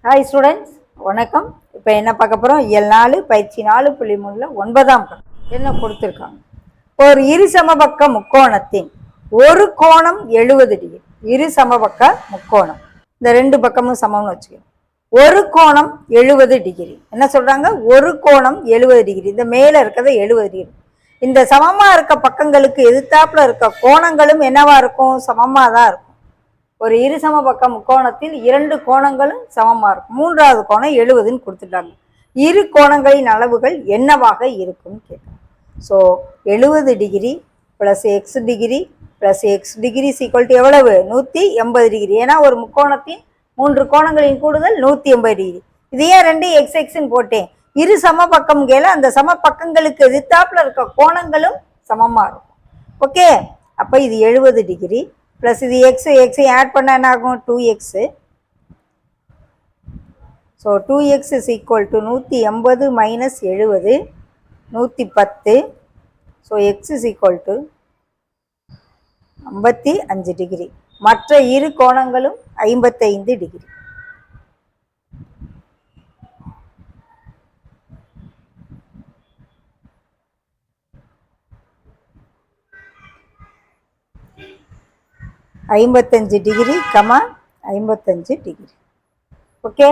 Hi students, வணக்கம். இப்போ என்ன பார்க்க போகிறோம்? இயல் 4 பயிற்சி 4.3 9ஆம் பக்கம் என்ன கொடுத்துருக்காங்க. ஒரு இரு சமபக்க முக்கோணத்தின் ஒரு கோணம் 70 டிகிரி. இரு சமபக்க முக்கோணம், இந்த ரெண்டு பக்கமும் சமம்னு வச்சுக்கோங்க. ஒரு கோணம் 70 டிகிரி. என்ன சொல்கிறாங்க? ஒரு கோணம் 70 டிகிரி. இந்த மேலே இருக்கிறத 70 டிகிரி. இந்த சமமாக இருக்க பக்கங்களுக்கு எதிர்த்தாப்புல இருக்க கோணங்களும் என்னவா இருக்கும்? சமமாக தான் இருக்கும். ஒரு இரு சமபக்க முக்கோணத்தில் இரண்டு கோணங்களும் சமமாக இருக்கும். மூன்றாவது கோணம் 70ன்னு கொடுத்துட்டாங்க. இரு கோணங்களின் அளவுகள் என்னவாக இருக்கும்னு கேட்குறாங்க. So 70 degree plus X degree plus X degree is equal to எவ்வளவு? 180 டிகிரி. ஏன்னா ஒரு முக்கோணத்தின் மூன்று கோணங்களின் கூடுதல் 180 டிகிரி. இது ஏன் ரெண்டு எக்ஸ் எக்ஸ்ன்னு போட்டேன்? இரு சம பக்கம் கேள அந்த சம பக்கங்களுக்கு எதிர்த்தாப்புல இருக்க கோணங்களும் சமமாக இருக்கும். ஓகே, அப்போ இது 70 டிகிரி ப்ளஸ் இது எக்ஸ் எக்ஸை ஆட் பண்ண என்ன ஆகும்? 2x. So 2x is equal to 180 minus 70 110. So X is equal to 55 degree. மற்ற இரு கோணங்களும் 55 டிகிரி. $55 degree, 55 degree. ஓகே,